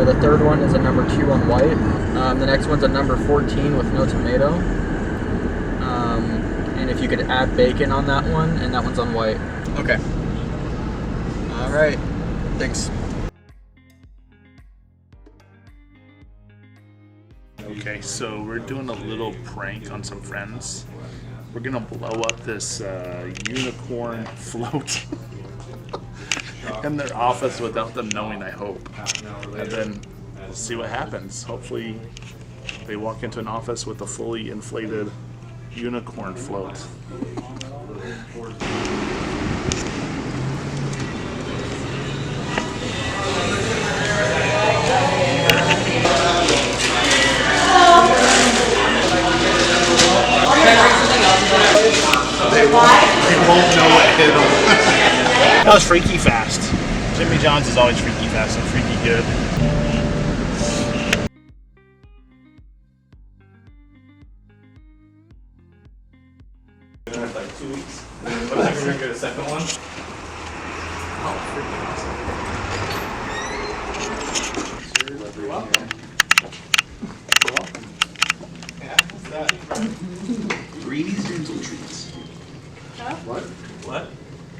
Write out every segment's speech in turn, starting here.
The third one is a number 2 on white. The next one's a number 14 with no tomato. And if you could add bacon on that one, and that one's on white. Okay. All right. Thanks. Okay, so we're doing a little prank on some friends. We're gonna blow up this unicorn float in their office without them knowing, I hope. And then we'll see what happens. Hopefully they walk into an office with a fully inflated unicorn float. They won't know what hit them. That was freaky fast. Jimmy John's is always freaky fast and freaky good. Like 2 weeks. Looks like we're gonna get a second one. Oh, freaking awesome. You're welcome. You're welcome. Yeah, what's that? Greenies dental treats. Huh? What? What?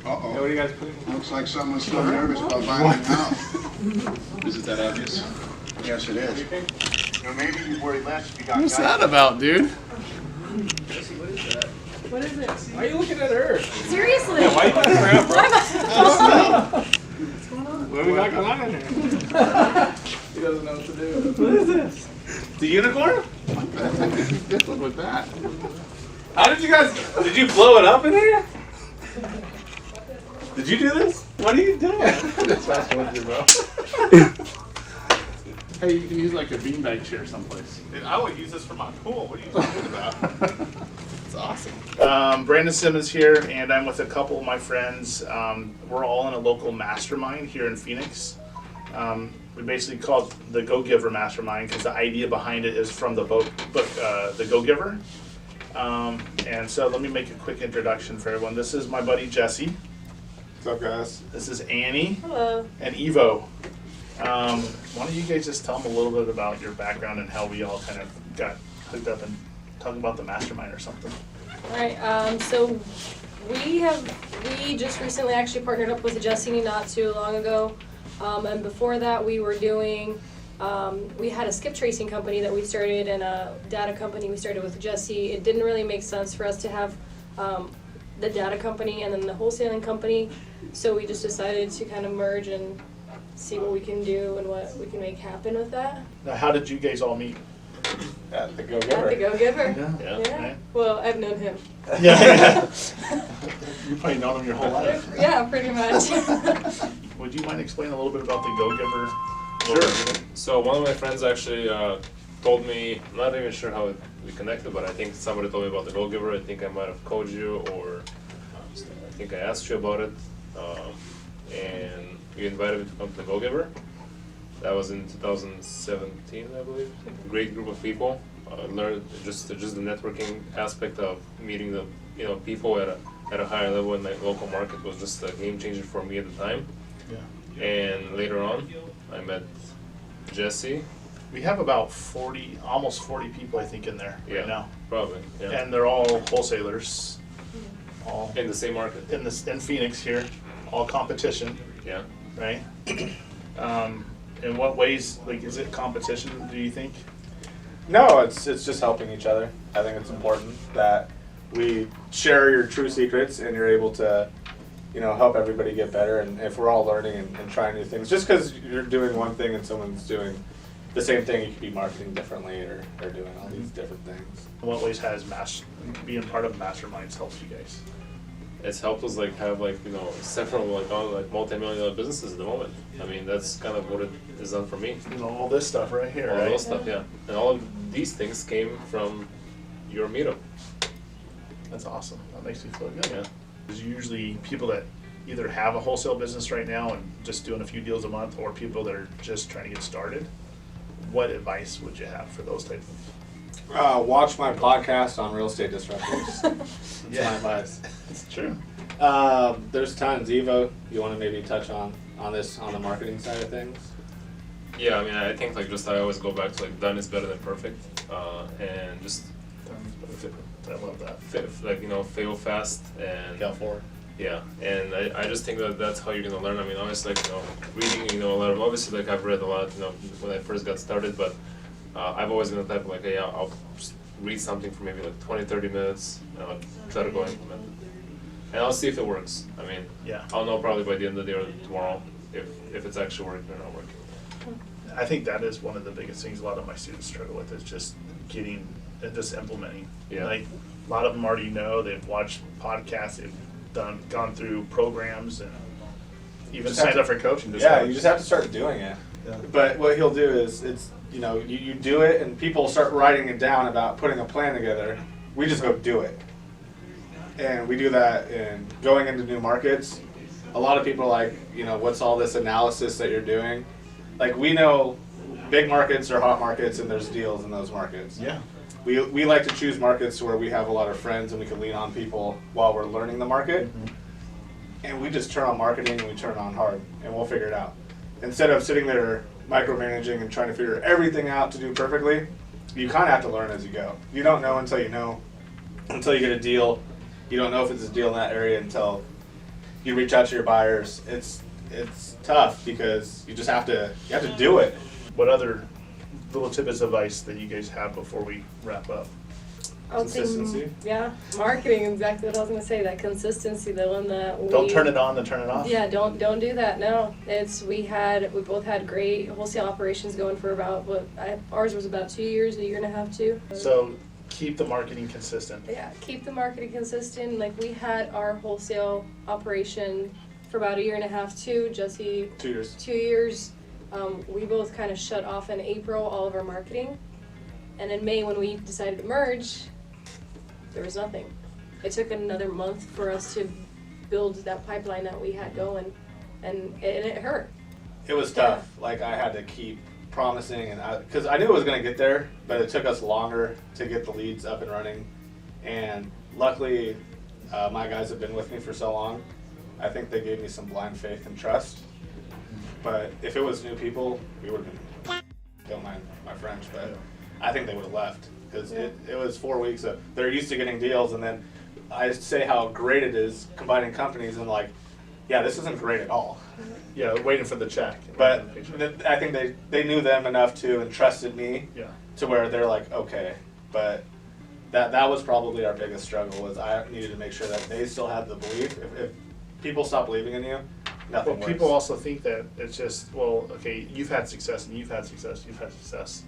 Uh-oh. Yeah, what are you guys putting? Looks like someone's still nervous about buying a house. Is it that obvious? Yes, it is. You know, maybe you'd worry less if you got. What's that about, dude? Jesse, what is that? What is it? Why are you looking at her? Seriously? Yeah, why are you looking at her, bro? What's going on? What do we got going on in here? He doesn't know what to do. What is this? The unicorn? Different with that. How did you guys? Did you blow it up in here? Did you do this? What are you doing? That's fast with you, bro. Hey, you can use like a beanbag chair someplace. Dude, I would use this for my pool. What are you talking about? It's awesome. Brandon Simmons here, and I'm with a couple of my friends. We're all in a local mastermind here in Phoenix. We basically call it the Go Giver Mastermind because the idea behind it is from the book, The Go Giver. And so let me make a quick introduction for everyone. This is my buddy Jesse. What's up, guys? This is Annie. Hello. And Evo. Why don't you guys just tell them a little bit about your background and how we all kind of got hooked up and talk about the mastermind or something. All right. So we just recently actually partnered up with Jesse not too long ago, and before that we were doing. We had a skip tracing company that we started and a data company we started with Jesse. It didn't really make sense for us to have the data company and then the wholesaling company, so we just decided to kind of merge and see what we can do and what we can make happen with that. Now, how did you guys all meet? At the Go At Giver. the Go Giver. Yeah. Yeah. Well, I've known him. Yeah. You've probably known him your whole life. Yeah, pretty much. Would you mind explaining a little bit about the Go Giver? Sure. So one of my friends actually told me, I'm not even sure how we connected, but I think somebody told me about the Go Giver. I think I might have called you, or I think I asked you about it, and you invited me to come to the Go Giver. That was in 2017, I believe. Great group of people. Learned just the networking aspect of meeting the people at a higher level in the local market was just a game changer for me at the time. Yeah. And later on, I met Jesse. We have about 40, almost 40 people, I think, in there right now. Probably. Yeah. And they're all wholesalers, all In the same market. in Phoenix here, all competition, Yeah. right? In what ways, like, is it competition, do you think? No, it's just helping each other. I think it's important that we share your true secrets and you're able to, help everybody get better. And if we're all learning and trying new things, just because you're doing one thing and someone's doing the same thing, you could be marketing differently or doing all these different things. In what ways has being part of masterminds helped you guys? It's helped us have several multi-million-dollar businesses at the moment. I mean, that's kind of what it has done for me. All this stuff right here, All right? those stuff, yeah. And all of these things came from your meetup. That's awesome. That makes me feel good. Yeah. There's usually people that either have a wholesale business right now and just doing a few deals a month, or people that are just trying to get started. What advice would you have for those type of? Watch my podcast on real estate disruptors. That's my advice. It's true. There's tons. Evo, you want to maybe touch on the marketing side of things? Yeah, I mean, I think like just I always go back to like done is better than perfect, and just I love that. like fail fast and Go forward. yeah, and I just think that that's how you're gonna learn. I mean, obviously, like reading, a lot of obviously like I've read a lot, when I first got started, but I've always been the type of like, hey, I'll just read something for maybe like 20-30 minutes and I'll try to go implement it, and I'll see if it works. I mean, Yeah. I'll know probably by the end of the day or tomorrow if it's actually working or not working. I think that is one of the biggest things a lot of my students struggle with, is just getting and just implementing. Yeah. Like a lot of them already know, they've watched podcasts, they've gone through programs, and even Just have signed to- up for coaching. Yeah, you just have to start doing it. Yeah. But what he'll do is, you do it, and people start writing it down about putting a plan together. We just go do it. And we do that in going into new markets. A lot of people are like, what's all this analysis that you're doing? Like, we know big markets are hot markets and there's deals in those markets. Yeah. We like to choose markets where we have a lot of friends and we can lean on people while we're learning the market. And we just turn on marketing and we turn on hard and we'll figure it out. Instead of sitting there micromanaging and trying to figure everything out to do perfectly, you kind of have to learn as you go. You don't know until you know, until you get a deal. You don't know if it's a deal in that area until you reach out to your buyers. It's tough because you just have to do it. What other little tidbits of advice that you guys have before we wrap up? I would say, Consistency? yeah, marketing, exactly what I was gonna say, that consistency, the one that we. Don't turn it on, then turn it off. Yeah, don't do that, no. We both had great wholesale operations going for about, ours was about 2 years, a year and a half, too. So keep the marketing consistent. Yeah, keep the marketing consistent. Like, we had our wholesale operation for about a year and a half, too. Jesse, 2 years. 2 years. We both kind of shut off in April all of our marketing. And in May, when we decided to merge, there was nothing. It took another month for us to build that pipeline that we had going, and it hurt. It was tough. Like, I had to keep promising, and because I knew it was going to get there, but it took us longer to get the leads up and running. And luckily, my guys have been with me for so long. I think they gave me some blind faith and trust. But if it was new people, we would have been, don't mind my French, but I think they would have left. Because it was 4 weeks of, they're used to getting deals, and then I say how great it is combining companies, and like, yeah, this isn't great at all. Yeah, waiting for the check. But I think they knew them enough to and trusted me Yeah. to where they're like, okay. But that was probably our biggest struggle, was I needed to make sure that they still had the belief. If people stop believing in you, nothing Well, works. people also think that it's just, well, okay, you've had success and you've had success, you've had success.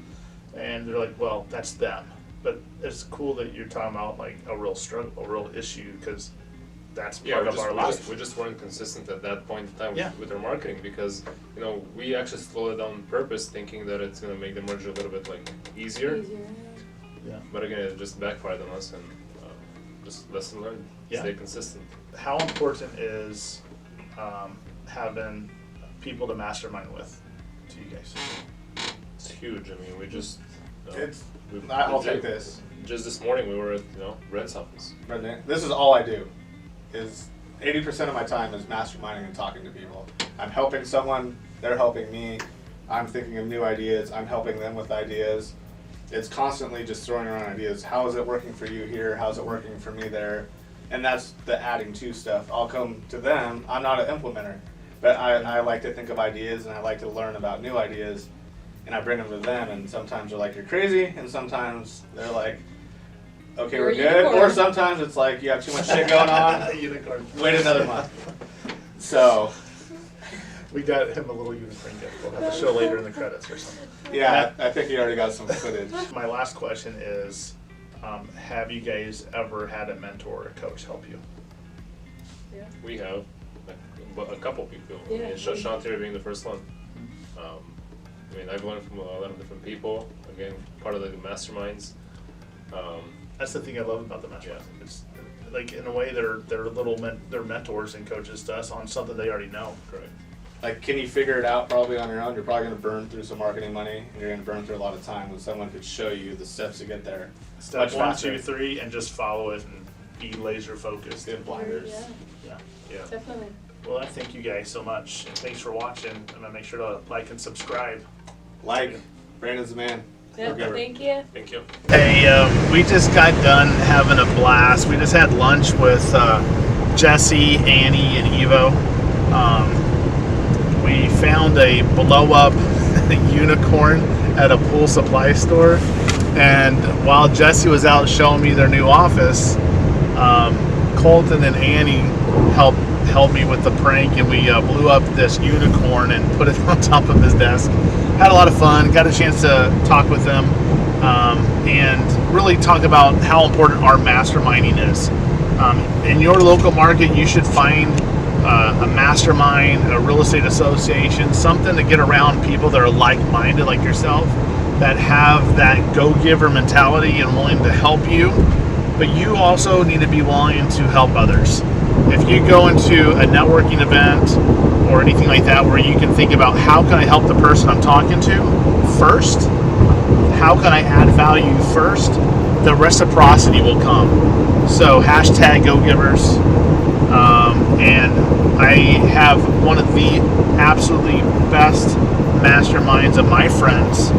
And they're like, well, that's them. But it's cool that you're talking about like a real struggle, a real issue, because that's Yeah, part of our life. we just weren't consistent at that point in time Yeah. with our marketing, because we actually slowed it down on purpose, thinking that it's gonna make the merger a little bit like easier. Yeah. But again, it just backfired on us, and just lesson learned. Yeah. Stay consistent. How important is having people to mastermind with to you guys? It's huge. I mean, we just. I'll take this. Just this morning, we were at Brent's office. Brendan, this is all I do. Is 80% of my time is masterminding and talking to people. I'm helping someone, they're helping me. I'm thinking of new ideas. I'm helping them with ideas. It's constantly just throwing around ideas. How is it working for you here? How's it working for me there? And that's the adding to stuff. I'll come to them. I'm not an implementer, but I like to think of ideas and I like to learn about new ideas. And I bring them to them, and sometimes they're like, you're crazy, and sometimes they're like, okay, You're we're a good. unicorn. Or sometimes it's like, you have too much shit going on. Unicorn. Wait another month. So, We got him a little unicorn gift. We'll have to show later in the credits or something. yeah, I think you already got some footage. My last question is, have you guys ever had a mentor or a coach help you? We have a couple people. Yeah. I mean, Sean Terry being the first one. I mean, I've learned from a lot of different people. Again, part of the masterminds. That's the thing I love about the mastermind. It's like, in a way, they're they're mentors and coaches to us on something they already know. Correct. Like, can you figure it out probably on your own? You're probably going to burn through some marketing money, and you're going to burn through a lot of time when someone could show you the steps to get there. Step Much 1, faster. 2, 3, and just follow it and be laser focused. Good blinders. Yeah, Yeah. Yeah. definitely. Well, I thank you guys so much. And thanks for watching. I'm gonna make sure to like and subscribe. Like, Brandon's the man. Yeah, Go Giver. thank you. Thank you. Hey, we just got done having a blast. We just had lunch with Jesse, Annie, and Evo. We found a blow-up unicorn at a pool supply store, and while Jesse was out showing me their new office, Colton and Annie helped me with the prank, and we blew up this unicorn and put it on top of his desk. Had a lot of fun. Got a chance to talk with them and really talk about how important our masterminding is. In your local market, you should find a mastermind, a real estate association, something to get around people that are like-minded like yourself, that have that go-giver mentality and willing to help you. But you also need to be willing to help others. If you go into a networking event or anything like that where you can think about how can I help the person I'm talking to first, how can I add value first, the reciprocity will come. So hashtag go-givers. And I have one of the absolutely best masterminds of my friends,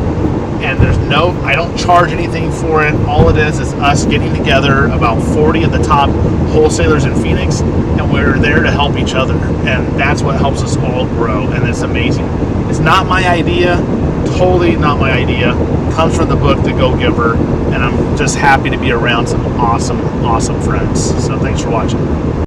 and I don't charge anything for it. All it is us getting together, about 40 of the top wholesalers in Phoenix, and we're there to help each other, and that's what helps us all grow, and it's amazing. It's not my idea, totally not my idea. It comes from the book The Go-Giver, and I'm just happy to be around some awesome friends. So thanks for watching.